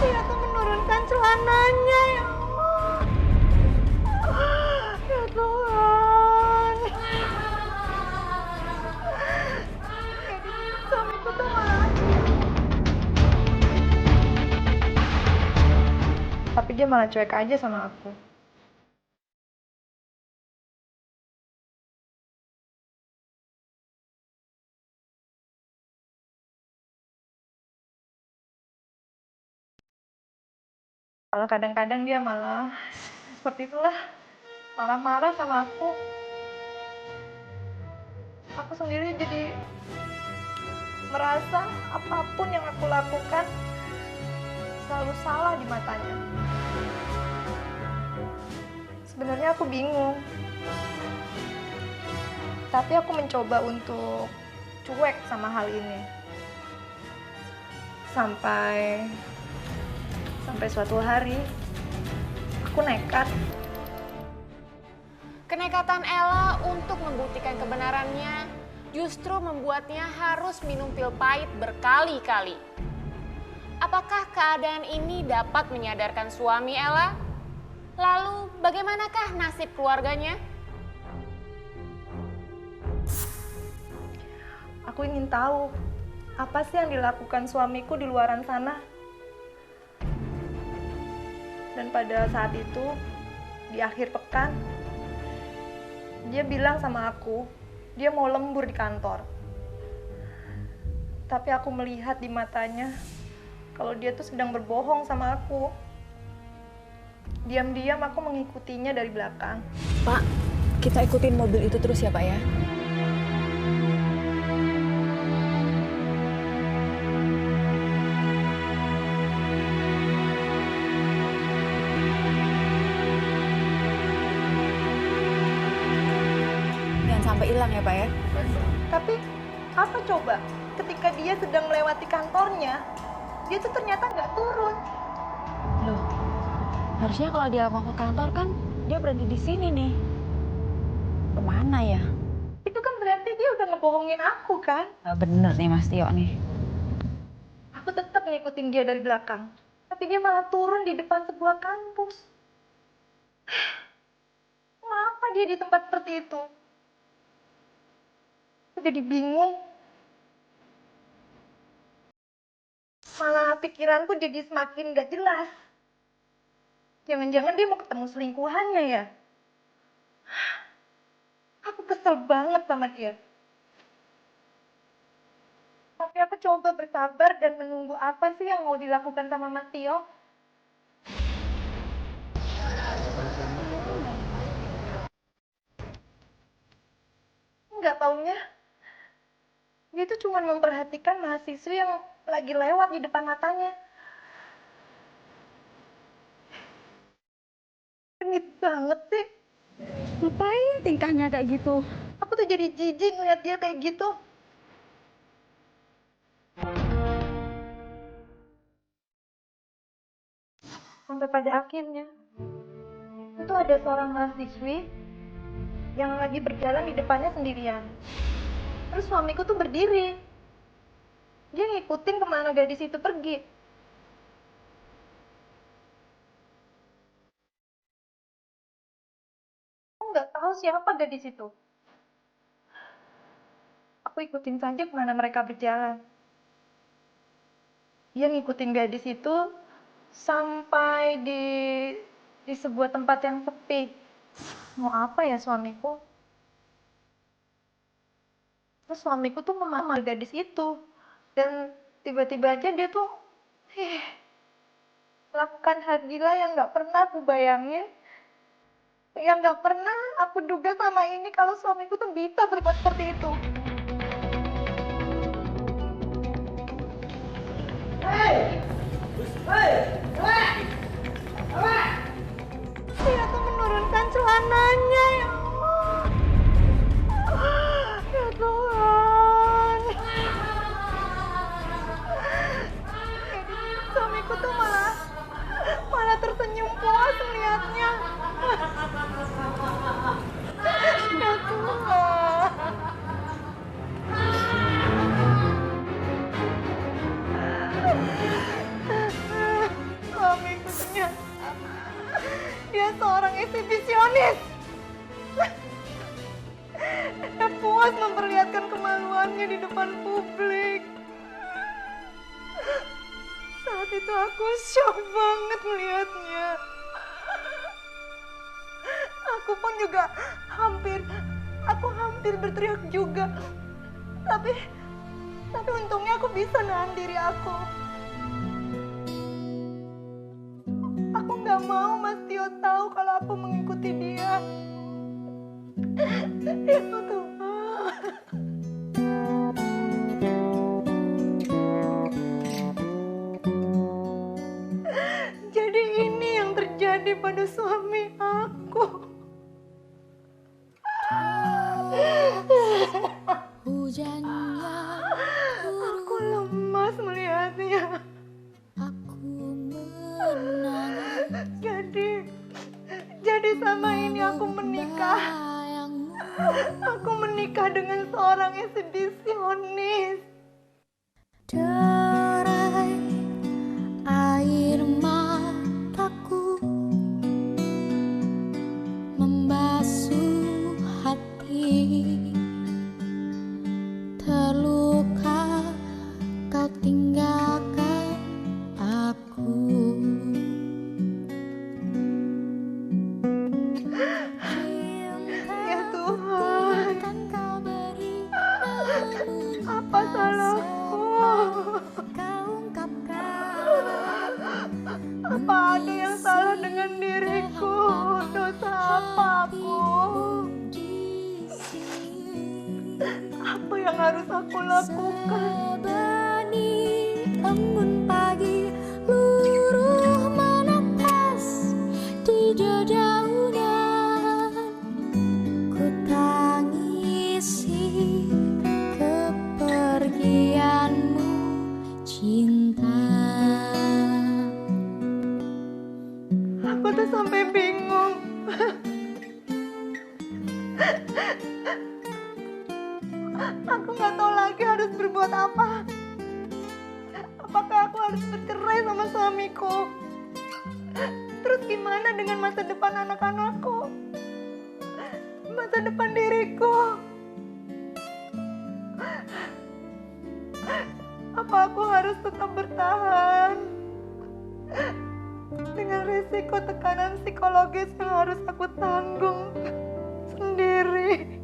Dia tuh menurunkan celananya, ya Allah. Ya Tuhan. Jadi suamiku tuh malah. Tapi dia malah cuek aja sama aku. Kalau kadang-kadang dia malah seperti itulah, malah marah sama aku. Aku sendiri jadi merasa apapun yang aku lakukan selalu salah di matanya. Sebenarnya aku bingung. Tapi aku mencoba untuk cuek sama hal ini. Sampai suatu hari aku nekat. Kenekatan Ella untuk membuktikan kebenarannya justru membuatnya harus minum pil pahit berkali-kali. Apakah keadaan ini dapat menyadarkan suami Ella? Lalu bagaimanakah nasib keluarganya? Aku ingin tahu apa sih yang dilakukan suamiku di luaran sana. Dan pada saat itu, di akhir pekan, dia bilang sama aku, dia mau lembur di kantor. Tapi aku melihat di matanya, kalau dia tuh sedang berbohong sama aku. Diam-diam aku mengikutinya dari belakang. Pak, kita ikutin mobil itu terus ya Pak ya? Jangan sampai hilang ya Pak ya? Tapi apa coba? Ketika dia sedang melewati kantornya, dia tuh ternyata nggak turun. Loh, harusnya kalau dia mau ke kantor kan dia berhenti di sini nih. Kemana ya? Itu kan berarti dia udah ngebohongin aku kan? Gak bener nih Mas Tio nih. Aku tetap ngikutin dia dari belakang. Tapi dia malah turun di depan sebuah kampus. Kenapa dia di tempat seperti itu? Aku jadi bingung. Malah pikiranku jadi semakin gak jelas. Jangan-jangan dia mau ketemu selingkuhannya ya? Aku kesel banget sama dia. Tapi aku coba bersabar dan menunggu apa sih yang mau dilakukan sama Mas Tio. Nggak taunya, dia tuh cuma memperhatikan mahasiswa yang lagi lewat di depan matanya. Genit banget sih. Ngapain tingkahnya kayak gitu? Aku tuh jadi jijik ngeliat dia kayak gitu. Sampai pada akhirnya, itu ada seorang mahasiswi yang lagi berjalan di depannya sendirian. Terus suamiku tuh berdiri. Dia ngikutin kemana gadis itu pergi. Aku nggak tahu siapa gadis itu. Aku ikutin saja kemana mereka berjalan. Dia ngikutin gadis itu sampai di sebuah tempat yang sepi. Mau apa ya suamiku? Terus suamiku tuh memanggil gadis itu. Dan tiba-tiba aja dia tuh melakukan hal gila yang nggak pernah aku bayangin. Yang nggak pernah aku duga selama ini kalau suamiku tuh bisa berbuat seperti itu. Dia tuh menurunkan celananya, ya Allah. Ya Tuhan. Jadi suamiku tuh malah tersenyum puas melihatnya. Ya Tuhan. suaminya di depan publik. Saat itu aku shock banget melihatnya. Aku pun juga hampir berteriak juga. Tapi untungnya aku bisa nahan diri aku. Aku nggak mau Mas Tio tahu kalau aku mengikuti dia. Itu tuh. Jadi ini yang terjadi pada suami aku. Hujannya Aku lemas melihatnya. aku menangis. Jadi sama ini aku menikah. Bayangmu Aku menikah dengan seorang eksibisionis. derai air mataku membasuh hati. Terluka kau tinggalkan aku. Ya Tuhan, Kan kau beri namun apa salahku? kau ungkapkan. Apa ada yang salah dengan diriku? Dosa apa aku? Apa yang harus aku lakukan? Sebani embun pagi luruh menetes di dedaunan. Ku tangisi kepergianmu cinta. Aku tuh sampai bingung. Aku nggak tahu lagi harus berbuat apa. Apakah aku harus bercerai sama suamiku? Terus gimana dengan masa depan anak-anakku? Masa depan diriku? Apa aku harus tetap bertahan? Dengan risiko tekanan psikologis yang harus aku tanggung sendiri.